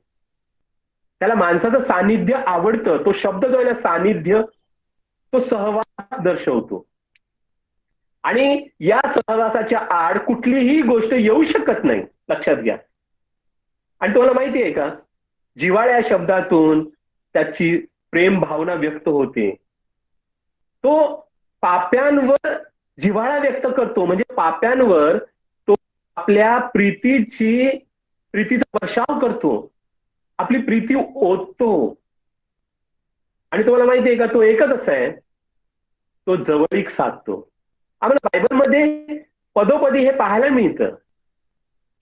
Speaker 1: त्याला माणसाचं सानिध्य आवडतं. तो शब्द जो आहे ना, सानिध्य, तो सहवास दर्शवतो. आणि या सहवासाच्या आड कुठलीही गोष्ट येऊ शकत नाही, लक्षात घ्या. आणि तुम्हाला माहिती आहे का, जिव्हाळ्या या शब्दातून त्याची प्रेम भावना व्यक्त होते. तो पाप्यांवर जिव्हाळा व्यक्त करतो, म्हणजे पाप्यांवर तो आपल्या प्रीतीचा वर्षाव करतो, आपली प्रीती ओततो. आणि तुम्हाला माहिती आहे का, तो एकच असा आहे, तो जवळीक साधतो. आम्हाला बायबलमध्ये पदोपदी हे पाहायला मिळतं.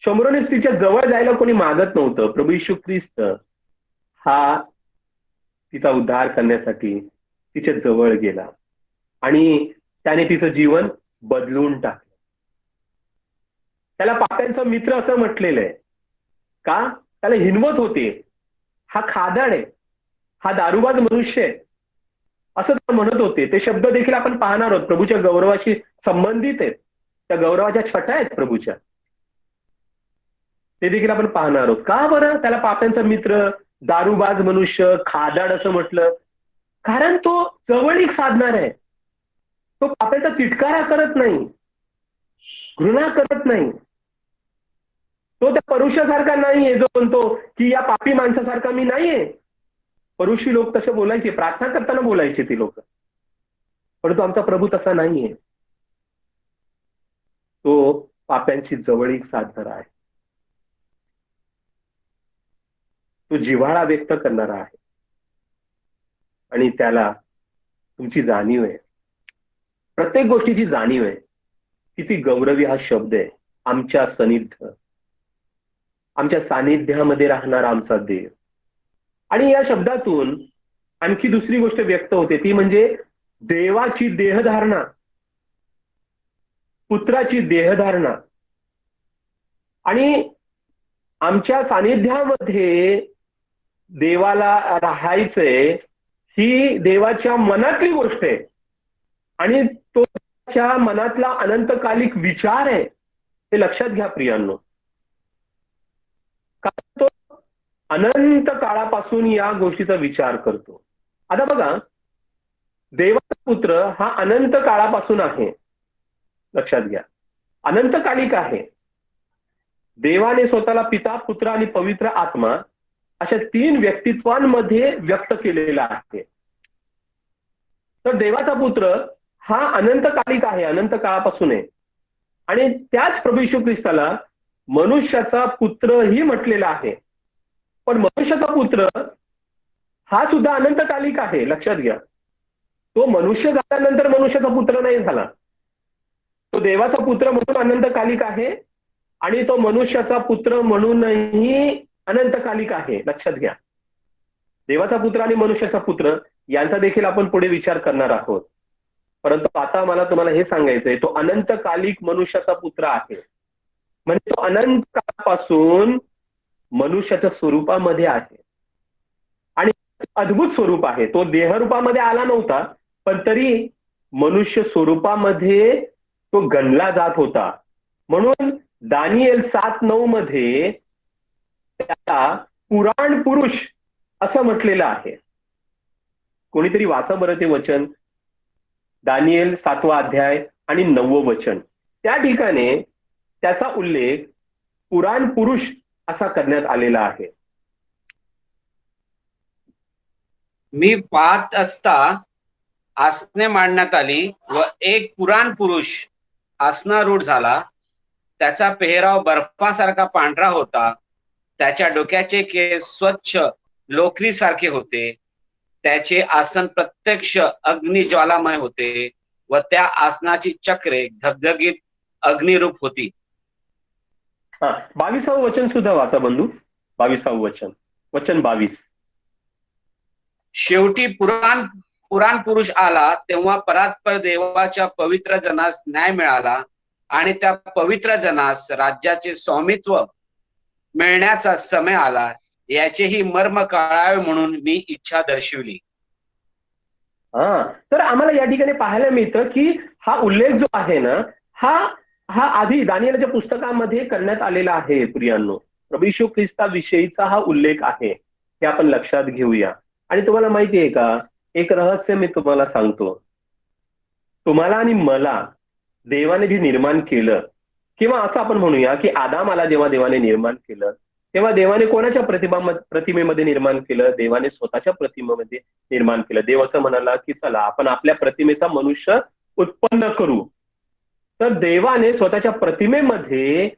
Speaker 1: शंभरोनीच तिच्या जवळ जायला कोणी मागत नव्हतं. प्रभू येशू ख्रिस्त हा तिचा उद्धार करण्यासाठी तिच्या जवळ गेला आणि त्याने तिचं जीवन बदलून टाकलं. त्याला पाप्यांचा मित्र असं म्हटलेलं आहे. का? त्याला हिनवत होते, हा खादाड आहे, हा दारूबाज मनुष्य आहे, असं ते म्हणत होते. ते शब्द देखील आपण पाहणार आहोत, प्रभूच्या गौरवाशी संबंधित आहेत, त्या गौरवाच्या छटा आहेत प्रभूच्या, ते देखील आपण पाहणार आहोत. का बरं त्याला पाप्यांचा मित्र, दारूबाज मनुष्य, खादाड असं म्हटलं? कारण तो जवळीक साधणार आहे. तो पाप्याचा तिटकारा करत नाही, घृणा करत नाही. तो त्या परुषासारखा नाहीये जो म्हणतो की या पापी माणसासारखा मी नाहीये. परुषी लोक तसे बोलायचे, प्रार्थना करताना बोलायचे ती लोक, परंतु आमचा प्रभू तसा नाहीये. तो पाप्यांची जवळीक साधणारा आहे, तो जिव्हाळा व्यक्त करणारा आहे आणि त्याला तुमची जाणीव आहे, प्रत्येक गोष्टीची जाणीव आहे. किती गौरवी हा शब्द आहे, आमच्या सानिध्य, आमच्या सानिध्यामध्ये राहणारा आमचा देव. आणि या शब्दातून आणखी दुसरी गोष्ट व्यक्त होते, ती म्हणजे देवाची देहधारणा, पुत्राची देहधारणा. आणि आमच्या सानिध्यामध्ये देवाला राहायचंय ही देवाच्या मनातली गोष्ट आहे आणि तो त्याच्या मनातला अनंतकालिक विचार आहे, हे लक्षात घ्या प्रियांनो. कारण तो अनंत काळापासून या गोष्टीचा विचार करतो. आता बघा, देवाचा पुत्र हा अनंत काळापासून आहे, लक्षात घ्या, अनंतकालिक आहे. देवाने स्वतःला पिता, पुत्र आणि पवित्र आत्मा अशा 3 व्यक्तित्वांमध्ये व्यक्त केलेला आहे. तर देवाचा पुत्र हा अनंतकालिक आहे, अनंत काळापासून आहे. आणि त्याच प्रभू येशू ख्रिस्ताला मनुष्याचा पुत्रही म्हटलेला आहे. पण मनुष्याचा पुत्र हा सुद्धा अनंतकालिक आहे, लक्षात घ्या. तो मनुष्य झाल्यानंतर मनुष्याचा पुत्र नाही झाला. तो देवाचा पुत्र म्हणून अनंतकालिक आहे आणि तो मनुष्याचा पुत्र म्हणूनही अनंतकालिक आहे, लक्षात घ्या. देवाचा पुत्र आणि मनुष्याचा पुत्र यांचा देखील आपण पुढे विचार करणार आहोत. परंतु आता मला तुम्हाला हे सांगायचंय, तो अनंतकालिक मनुष्याचा पुत्र आहे. म्हणजे तो अनंत काळापासून मनुष्याच्या स्वरूपामध्ये आहे आणि अद्भुत स्वरूप आहे. तो देहरूपामध्ये आला नव्हता, पण तरी मनुष्य स्वरूपामध्ये तो गणला जात होता. म्हणून दानिएल 7:9 मध्ये त्याला पुराण पुरुष असं म्हटलेलं आहे. कोणीतरी वाचा बरं ते वचन, दानिएल 7वा अध्याय आणि 9वं वचन. त्या ठिकाणी त्याचा उल्लेख पुराण पुरुष असा करण्यात आलेला आहे.
Speaker 2: मी पाहत असता आसने मांडण्यात आली व एक पुराण पुरुष आसनारूढ झाला. त्याचा पेहराव बर्फासारखा पांढरा होता. त्याच्या डोक्याचे केस स्वच्छ लोकरीसारखे होते. त्याचे आसन प्रत्यक्ष अग्निज्वालामय होते व त्या आसनाची चक्रे धगधगीत अग्निरूप होती.
Speaker 1: 22वं वचन सुद्धा वाचा बंधू. 22वं वचन, वचन 22.
Speaker 2: शेवटी पुराण पुरुष आला तेव्हा परात्पर देवाच्या पवित्र जनास न्याय मिळाला आणि त्या पवित्र जनास राज्याचे स्वामित्व मिळण्याचा समय आला. याचेही मर्म कळावे म्हणून मी इच्छा दर्शविली.
Speaker 1: तर आम्हाला या ठिकाणी पाहायला मिळतं की हा उल्लेख जो आहे ना, हा आधी दानिएलच्या पुस्तकामध्ये करण्यात आलेला आहे. प्रियांनो, प्रभू येशू ख्रिस्ताविषयीचा हा उल्लेख आहे, हे आपण लक्षात घेऊया. आणि तुम्हाला माहिती आहे का, एक रहस्य मी तुम्हाला सांगतो. तुम्हाला आणि मला देवाने जे निर्माण केलं, किंवा असं आपण म्हणूया की आदामाला जेव्हा देवाने निर्माण केलं, तेव्हा देवाने कोणाच्या प्रतिमेमध्ये निर्माण केलं? देवाने स्वतःच्या प्रतिमेमध्ये निर्माण केलं. देव असं म्हणाला की चला आपण आपल्या प्रतिमेचा मनुष्य उत्पन्न करू. तर देवाने स्वतःच्या प्रतिमेमध्ये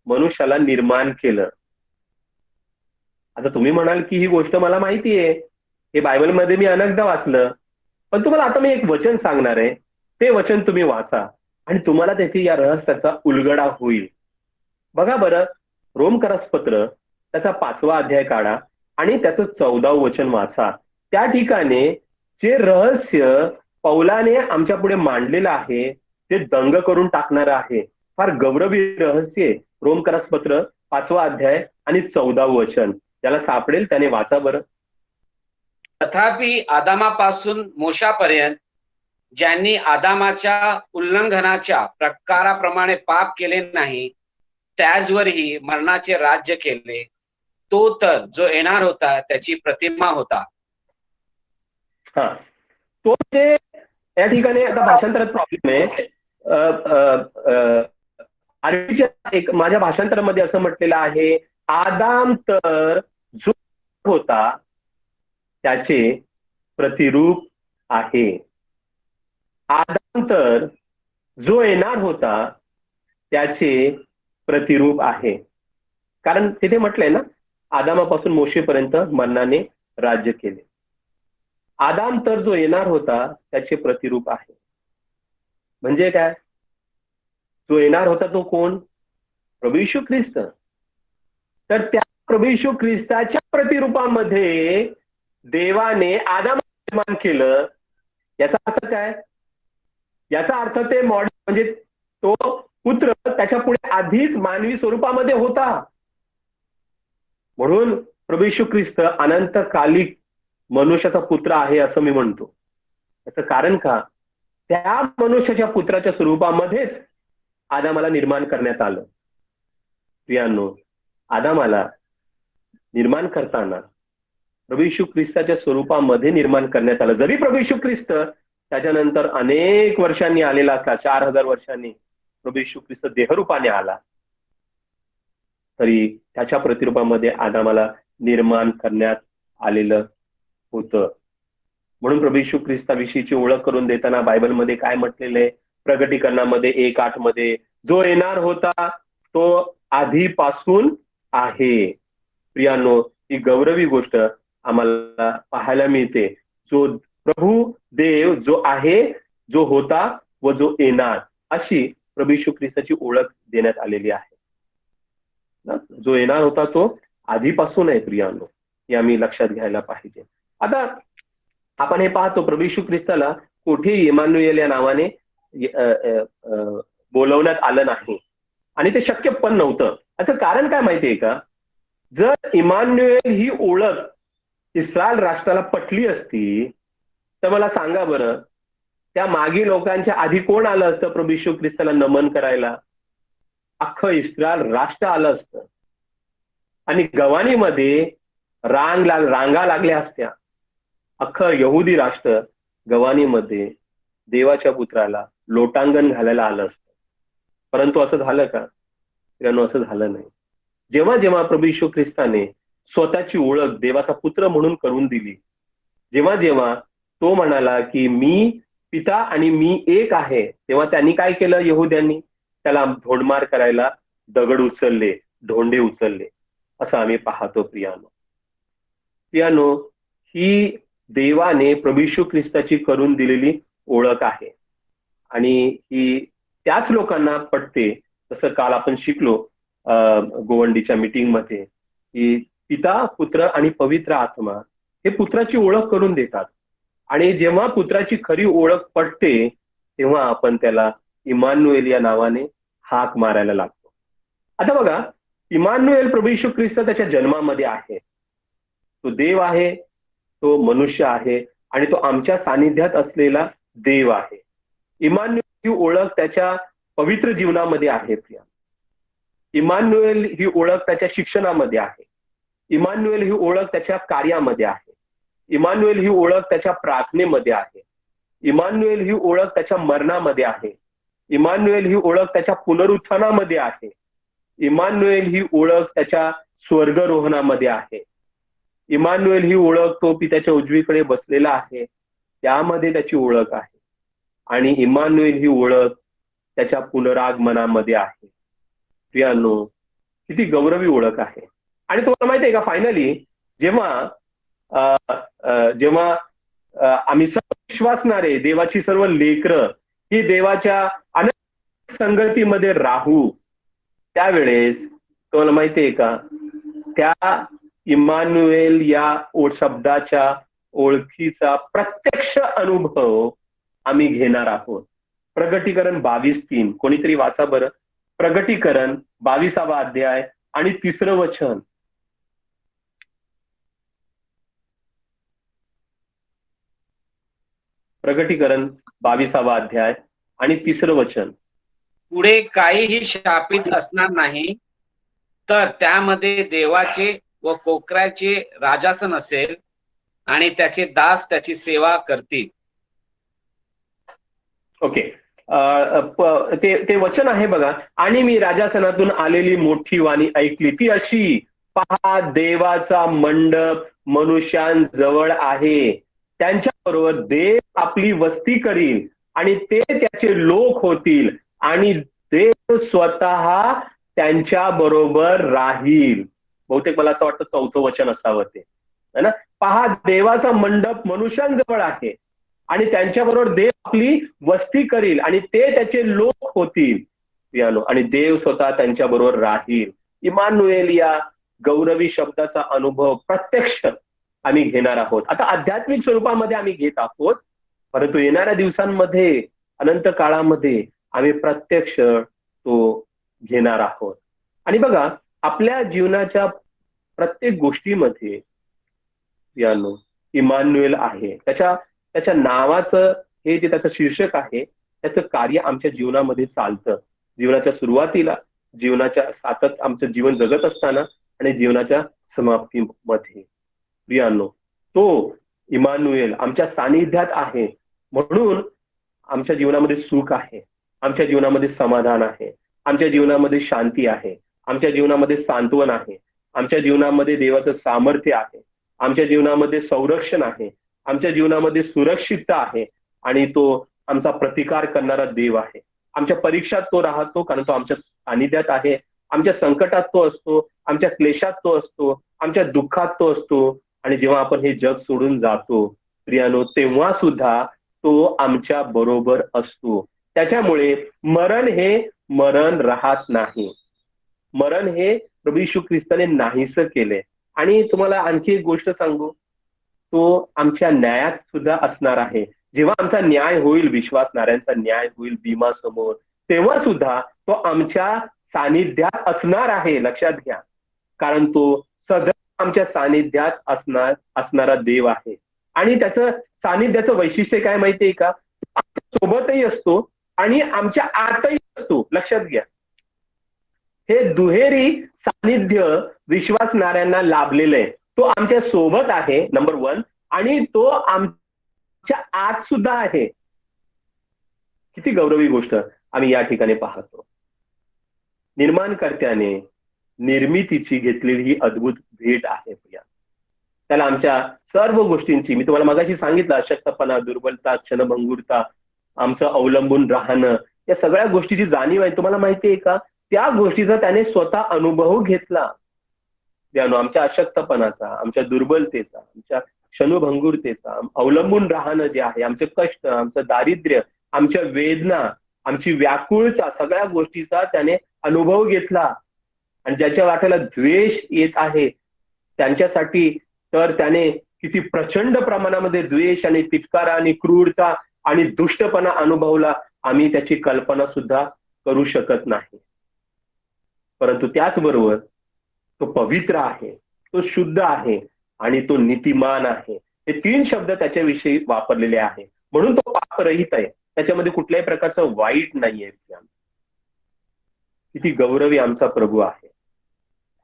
Speaker 1: मनुष्याला निर्माण केलं. आता तुम्ही म्हणाल की ही गोष्ट मला माहिती आहे, हे बायबलमध्ये मी अनेकदा वाचलं. पण तुम्हाला आता मी एक वचन सांगणार आहे, ते वचन तुम्ही वाचा आणि तुम्हाला त्याची या रहस्याचा उलगडा होईल. बघा बरं, रोमकरासपत्र त्याचा 5वा अध्याय काढा आणि त्याचं 14वं वचन वाचा. त्या ठिकाणी जे रहस्य पौलाने आमच्या पुढे मांडलेलं आहे ते दंग करून टाकणार आहे. फार गौरवी रहस्य आहे. रोमकरासपत्र 5वा अध्याय आणि 14वं वचन, त्याला सापडेल त्याने वाचा बरं.
Speaker 2: तथापि आदामापासून मोशापर्यंत ज्यांनी आदामाच्या उल्लंघनाच्या प्रकाराप्रमाणे पाप केले नाही, त्याचवरही मरणाचे राज्य केले. तो तर जो येणार होता त्याची प्रतिमा होता.
Speaker 1: तो जे या ठिकाणी आता भाषांतरात प्रॉब्लेम आहे. एक माझ्या भाषांतरामध्ये असं म्हटलेलं आहे, आदाम तर जो होता त्याचे प्रतिरूप आहे. आदाम तर जो येणार होता त्याचे प्रतिरूप आहे. कारण तिथे म्हटलंय ना, आदामापासून मोशेपर्यंत मरणाने राज्य केले. आदाम तर जो येणार होता त्याचे प्रतिरूप आहे. म्हणजे काय? जो येणार होता तो कोण? प्रभू येशू ख्रिस्त. तर त्या प्रभू येशू ख्रिस्ताच्या प्रतिरूपामध्ये देवाने आदाम निर्माण केलं. याचा अर्थ काय? याचा अर्थ ते मॉडेल म्हणजे तो पुत्र त्याच्या पुढे आधीच मानवी स्वरूपामध्ये होता. म्हणून प्रभू येशू ख्रिस्त अनंतकालिक मनुष्याचा पुत्र आहे असं मी म्हणतो. याचं कारण का? त्या मनुष्याच्या पुत्राच्या स्वरूपामध्येच आदामाला निर्माण करण्यात आलं. प्रियांनो, आदामाला निर्माण करताना प्रभू येशू ख्रिस्ताच्या स्वरूपामध्ये निर्माण करण्यात आलं. जरी प्रभू येशू ख्रिस्त त्याच्यानंतर अनेक वर्षांनी आलेला असला, 4000 वर्षांनी प्रभू येशू ख्रिस्त देहरूपाने आला, तरी त्याच्या प्रतिरूपामध्ये आदामाला निर्माण करण्यात आलेलं होतं. म्हणून प्रभू येशू ख्रिस्ताविषयीची ओळख करून देताना बायबलमध्ये काय म्हटलेलं आहे? प्रगटीकरणामध्ये 1:8 मध्ये जो येणार होता तो आधीपासून आहे. प्रियानो, ही गौरवी गोष्ट आम्हाला पाहायला मिळते. जो प्रभू देव जो आहे, जो होता व जो येणार, अशी प्रभू येशू ख्रिस्ताची ओळख देण्यात आलेली आहे. जो येणार होता तो आधीपासून आहे प्रियानो, हे आम्ही लक्षात घ्यायला पाहिजे. आता आपण हे पाहतो प्रभू येशू ख्रिस्ताला कुठे इमानुएल या नावाने बोलवण्यात आलं नाही आणि ते शक्य पण नव्हतं. असं कारण काय माहितीये का? जर इमानुएल ही ओळख इस्रायल राष्ट्राला पटली असती तर मला सांगा बरं, त्या मागे लोकांच्या आधी कोण आलं असतं प्रभू येशू ख्रिस्ताला नमन करायला? अख्खं इस्रायल राष्ट्र आलं असतं आणि गवानीमध्ये रांगा लागल्या असत्या. अख्खं यहुदी राष्ट्र गवानीमध्ये देवाच्या पुत्राला लोटांगण घालायला आलं असतं. परंतु असं झालं का? असं झालं नाही. जेव्हा जेव्हा प्रभू येशू ख्रिस्ताने स्वतःची ओळख देवाचा पुत्र म्हणून करून दिली, जेव्हा जेव्हा तो म्हणाला की मी पिता आणि मी एक आहे, तेव्हा त्यांनी काय केलं? यहुद्यांनी त्याला धोंडमार करायला दगड उचलले, धोंडे उचलले, असं आम्ही पाहतो. प्रियानो, ही देवाने प्रभू येशू ख्रिस्ताची करून दिलेली ओळख आहे आणि ही त्याच लोकांना पटते. जसं काल आपण शिकलो गोवंडीच्या मीटिंग मध्ये की पिता, पुत्र आणि पवित्र आत्मा हे पुत्राची ओळख करून देतात आणि जेव्हा पुत्राची खरी ओळख पटते तेव्हा आपण त्याला इमानुएल या नावाने हाक मारायला लागतो. आता बघा, इमानुएल प्रभू येशू ख्रिस्त त्याच्या जन्मामध्ये आहे. तो देव आहे, तो मनुष्य आहे आणि तो आमच्या सानिध्यात असलेला देव आहे. इमानुएल ही ओळख त्याच्या पवित्र जीवनामध्ये आहे. प्रिया, इमानुएल ही ओळख त्याच्या शिक्षणामध्ये आहे. इमानुएल ही ओळख त्याच्या कार्यामध्ये आहे. इमानुएल ही ओळख त्याच्या प्रार्थनेमध्ये आहे. इमानुएल ही ओळख त्याच्या मरणामध्ये आहे. इमानुएल ही ओळख त्याच्या पुनरुत्थानामध्ये आहे. इमानुएल ही ओळख त्याच्या स्वर्गरोहणामध्ये आहे. इमानुएल ही ओळख तो पित्याच्या उजवीकडे बसलेला आहे त्यामध्ये त्याची ओळख आहे. आणि इमानुएल ही ओळख त्याच्या पुनरागमनामध्ये आहे. प्रियानो, किती गौरवी ओळख आहे. आणि तुम्हाला माहिती आहे का, फायनली जेव्हा आम्ही सर्व विश्वासणारे देवाची सर्व लेकरं ही देवाच्या अनंत संगतीमध्ये राहू, त्यावेळेस तुम्हाला माहिती आहे का, त्या इमानुएल या शब्दाच्या ओळखीचा प्रत्यक्ष अनुभव आम्ही घेणार आहोत. प्रगटीकरण 22:3 कोणीतरी वाचा बरं. प्रगटीकरण 22वा अध्याय आणि 3रं वचन. प्रगटीकरण 22वा अध्याय आणि 3रं वचन.
Speaker 2: पुढे काहीही शापित असणार नाही, तर त्यामध्ये देवाचे व कोकराचे राजासन असेल आणि त्याचे दास त्याची सेवा करतील.
Speaker 1: ओके, ते वचन आहे बघा. आणि मी राजासनातून आलेली मोठी वाणी ऐकली, ती अशी, पहा देवाचा मंडप मनुष्यांजवळ आहे, त्यांच्याबरोबर देव आपली वस्ती करील आणि ते त्याचे लोक होतील आणि देव स्वतः त्यांच्या बरोबर राहील. बहुतेक मला असं वाटतं 4थं वचन असावं ते, है ना. पहा देवाचा मंडप मनुष्यांजवळ आहे आणि त्यांच्याबरोबर देव आपली वस्ती करील आणि ते त्याचे लोक होतील. आणि देव स्वतः त्यांच्या बरोबर राहील. इमानुएल या गौरवी शब्दाचा अनुभव प्रत्यक्ष आम्ही घेणार आहोत. आता आध्यात्मिक स्वरूपामध्ये आम्ही घेत आहोत, परंतु येणाऱ्या दिवसांमध्ये, अनंत काळामध्ये आम्ही प्रत्यक्ष तो घेणार आहोत. आणि बघा, आपल्या जीवनाच्या प्रत्येक गोष्टीमध्ये इमानुएल आहे. त्याच्या नावाचं हे जे त्याचं शीर्षक आहे, त्याचं कार्य आमच्या जीवनामध्ये चालतं. जीवनाच्या सुरुवातीला, जीवनाच्या सातत आमचं जीवन जगत असताना आणि जीवनाच्या समाप्तीमध्ये. प्रियानो, तो इमानुएल आमच्या सानिध्यात आहे, म्हणून आमच्या जीवनामध्ये सुख आहे, आमच्या जीवनामध्ये समाधान आहे, आमच्या जीवनामध्ये शांती आहे, आमच्या जीवनामध्ये सांत्वन आहे, आमच्या जीवनामध्ये देवाचं सामर्थ्य आहे, आमच्या जीवनामध्ये संरक्षण आहे, आमच्या जीवनामध्ये सुरक्षितता आहे आणि तो आमचा प्रतिकार करणारा देव आहे. आमच्या परीक्षात तो राहतो कारण तो आमच्या सानिध्यात आहे, आमच्या संकटात तो असतो, आमच्या क्लेशात तो असतो, आमच्या दुःखात तो असतो. आणि जेव्हा आपण हे जग सोडून जातो प्रियानो, तेव्हा सुद्धा तो आमच्या बरोबर असतो. त्याच्यामुळे मरण राहत नाही. मरण हे प्रभू येशू ख्रिस्ताने नाहीसं केले. आणि तुम्हाला आणखी एक गोष्ट सांगू, तो आमच्या न्यायात सुद्धा असणार आहे. जेव्हा आमचा न्याय होईल, विश्वासणाऱ्यांचा न्याय होईल भीमासमोर, तेव्हा सुद्धा तो आमच्या सानिध्यात असणार आहे. लक्षात घ्या, कारण तो सदैव आमच्या सानिध्यात असणारा देव आहे. आणि त्याचं सानिध्याचं वैशिष्ट्य काय माहितीये का? सोबतही असतो आणि आमच्या आतही असतो. लक्षात घ्या, हे दुहेरी सानिध्य विश्वासणाऱ्यांना लाभलेलं आहे. तो आमच्या सोबत आहे नंबर 1, आणि तो आमच्या आत सुद्धा आहे. किती गौरवी गोष्ट आम्ही या ठिकाणी पाहतो. निर्माणकर्त्याने निर्मितीची घेतलेली ही अद्भुत भेट आहे प्रिया. त्याला आमच्या सर्व गोष्टींची, मी तुम्हाला मगाशी सांगितलं, अशक्तपणा, दुर्बलता, क्षणभंगुरता, आमचं अवलंबून राहणं, या सगळ्या गोष्टीची जाणीव आहे. तुम्हाला माहिती आहे का, त्या गोष्टीचा त्याने स्वतः अनुभव घेतला. आमच्या अशक्तपणाचा, आमच्या दुर्बलतेचा, आमच्या क्षणभंगुरतेचा, अवलंबून राहणं जे आहे, आमचे कष्ट, आमचं दारिद्र्य, आमच्या वेदना, आमची व्याकुळता, सगळ्या गोष्टीचा त्याने अनुभव घेतला. आणि ज्याच्या वाट्याला द्वेष येत आहे त्यांच्यासाठी तर त्याने किती प्रचंड प्रमाणामध्ये द्वेष आणि तिटकारा आणि क्रूरता आणि दुष्टपणा अनुभवला, आम्ही त्याची कल्पना सुद्धा करू शकत नाही. परंतु त्याचबरोबर तो पवित्र आहे, तो शुद्ध आहे आणि तो नीतिमान आहे. हे 3 शब्द त्याच्याविषयी वापरलेले आहे. म्हणून तो पापरहित आहे, त्याच्यामध्ये कुठल्याही प्रकारचं वाईट नाहीये. किती गौरवी आमचा प्रभू आहे.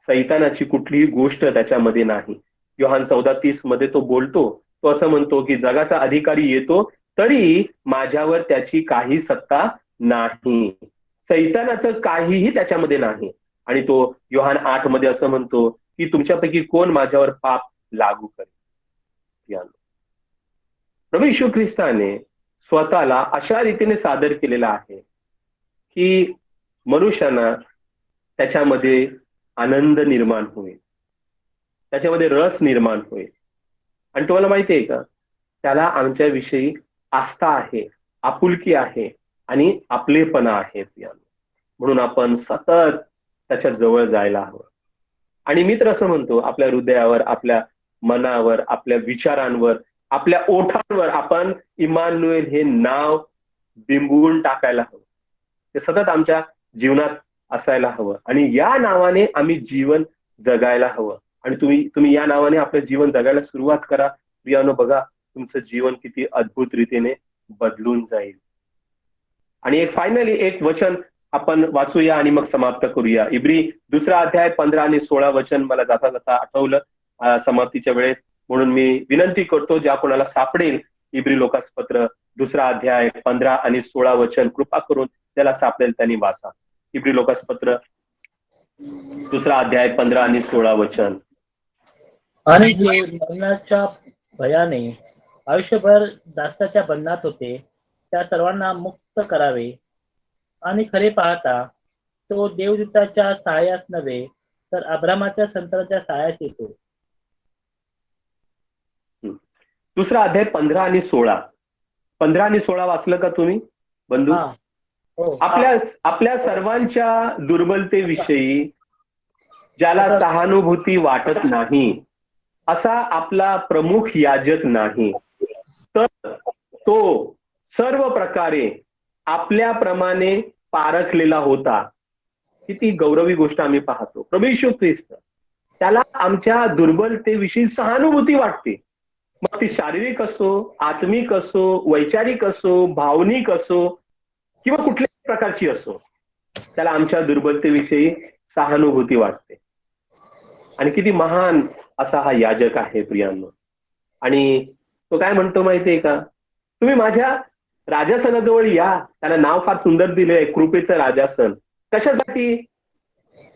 Speaker 1: सैतानाची कुठलीही गोष्ट त्याच्यामध्ये नाही. योहान 14:30 मध्ये तो बोलतो, तो असं म्हणतो की जगाचा अधिकारी येतो तरी माझ्यावर त्याची काही सत्ता नाही. सैतानाचं काहीही त्याच्यामध्ये नाही. आणि तो योहान 8 मध्ये असं म्हणतो की तुमच्यापैकी कोण माझ्यावर पाप लागू करेल. प्रभू येशू ख्रिस्ताने स्वतःला अशा रीतीने सादर केलेला आहे की मनुष्यांना त्याच्यामध्ये आनंद निर्माण होईल, त्याच्यामध्ये रस निर्माण होईल. आणि तुम्हाला माहिती आहे का, त्याला आमच्याविषयी आस्था आहे, आपुलकी आहे आणि आपलेपणा आहे. म्हणून आपण सतत त्याच्या जवळ जायला हवं. आणि मी तर असं म्हणतो, आपल्या हृदयावर, आपल्या मनावर, आपल्या विचारांवर, आपल्या ओठांवर आपण इम्मानुएल हे नाव बिंबवून टाकायला हवं. ते सतत आमच्या जीवनात असायला हवं आणि या नावाने आम्ही जीवन जगायला हवं. आणि तुम्ही या नावाने आपलं जीवन जगायला सुरुवात करा प्रियानो, बघा तुमचं जीवन किती अद्भुत रीतीने बदलून जाईल. आणि एक फायनली एक वचन आपण वाचूया आणि मग समाप्त करूया. इब्री 2 अध्याय 15 आणि 16 वचन मला जाता जाता आठवलं समाप्तीच्या वेळेस, म्हणून मी विनंती करतो ज्या कोणाला सापडेल इब्री लोकासपत्र 2 अध्याय 15 आणि 16 वचन कृपा करून त्याला सापडेल त्यांनी वाचा. इब्री लोकासपत्र 2 अध्याय 15 आणि 16 वचन.
Speaker 4: आणि जे मरणाच्या भयाने आयुष्यभर दास्याच्या बंधनात होते त्या सर्वांना मुक्त करावे. आणि खरे पाहता तो देवदूताच्या सहाय्यास नव्हे तर अब्रामाच्या संतानाच्या सहाय्यास येतो.
Speaker 1: 2 अध्याय 15 आणि 16. 15 आणि 16 वाचलं का तुम्ही बंधू? आपल्या सर्वांच्या दुर्बलतेविषयी ज्याला सहानुभूती वाटत नाही असा आपला प्रमुख याजक नाही, तर तो सर्व प्रकारे आपल्याप्रमाणे पारखलेला होता. किती गौरवी गोष्ट आम्ही पाहतो. प्रभू येशू ख्रिस्त त्याला आमच्या दुर्बलतेविषयी सहानुभूती वाटते. मग ती शारीरिक असो, आत्मिक असो, वैचारिक असो, भावनिक असो किंवा कुठल्याही प्रकारची असो, त्याला आमच्या दुर्बलतेविषयी सहानुभूती वाटते. आणि किती महान असा हा याजक आहे प्रियांनो. आणि तो काय म्हणतो माहितीये का, तुम्ही माझ्या राजासनाजवळ या. त्याला नाव फार सुंदर दिलंय, कृपेचं राजासन. कशासाठी?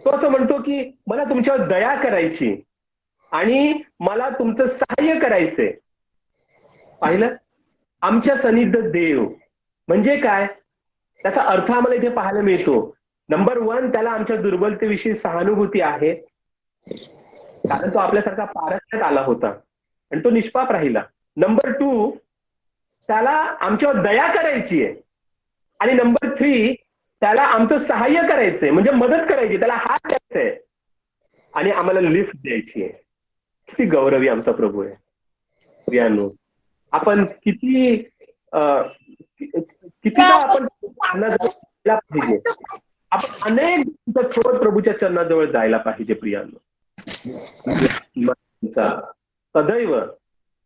Speaker 1: तो असं म्हणतो की मला तुमच्यावर दया करायची आणि मला तुमचं सहाय्य करायचंय. पाहिलं, आमच्या सन्निध देव म्हणजे काय, त्याचा अर्थ आम्हाला इथे पाहायला मिळतो. नंबर 1, त्याला आमच्या दुर्बलतेविषयी सहानुभूती आहे, कारण तो आपल्यासारखा पारख्यात आला होता आणि तो निष्पाप राहिला. नंबर 2, त्याला आमच्यावर दया करायची आहे. आणि नंबर 3, त्याला आमचं सहाय्य करायचंय, म्हणजे मदत करायची, त्याला हात द्यायचंय आणि आम्हाला लिफ्ट द्यायची आहे. किती गौरवी आमचा प्रभू आहे. प्रियानो, आपण कितीदा आपण चरणाजवळ जायला पाहिजे. आपण अनेक थोर प्रभूच्या चरणाजवळ जायला पाहिजे. प्रियानो, सदैव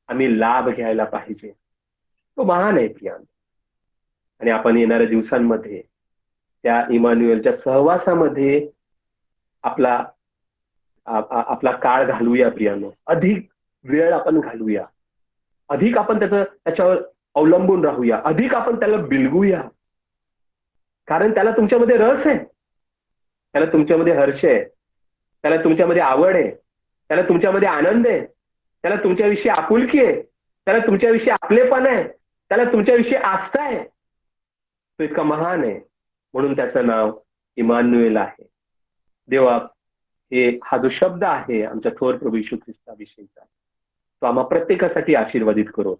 Speaker 1: आम्ही लाभ घ्यायला पाहिजे. तो महान आहे प्रियानो. आणि आपण येणाऱ्या दिवसांमध्ये त्या इमान्युएलच्या सहवासामध्ये आपला काळ घालूया प्रियानो. अधिक वेळ आपण घालूया, अधिक आपण त्याच्यावर अवलंबून राहूया, अधिक आपण त्याला बिलगूया, कारण त्याला तुमच्यामध्ये रस आहे, त्याला तुमच्यामध्ये हर्ष आहे, त्याला तुमच्यामध्ये आवड आहे, त्याला तुमच्यामध्ये आनंद आहे, त्याला तुमच्याविषयी आपुलकी आहे, त्याला तुमच्याविषयी आपलेपण आहे, त्याला तुमच्याविषयी आस्था आहे. तो इतका महान आहे, म्हणून त्याचं नाव इमान्युएल आहे. देवा, हा जो शब्द आहे आमच्या थोर प्रभू येशू ख्रिस्ताविषयीचा, तो आम्हा प्रत्येकासाठी आशीर्वादित करो.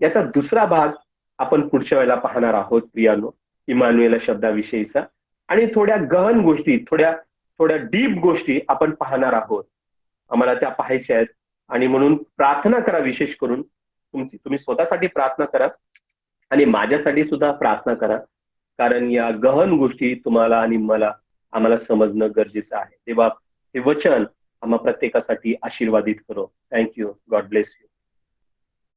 Speaker 1: याचा दुसरा भाग आपण पुढच्या वेळेला पाहणार आहोत प्रियानो, इमान्युएल शब्दाविषयीचा. आणि थोड्या गहन गोष्टी, थोड्या डीप गोष्टी आपण पाहणार आहोत. आम्हाला त्या पाहायच्या आहेत आणि म्हणून प्रार्थना करा. विशेष करून तुम्ही स्वतःसाठी प्रार्थना करा आणि माझ्यासाठी सुद्धा प्रार्थना करा, कारण या गहन गोष्टी तुम्हाला आणि आम्हाला समजणं गरजेचं आहे. तेव्हा हे वचन आम्हा प्रत्येकासाठी आशीर्वादित करो. थँक्यू. God bless you.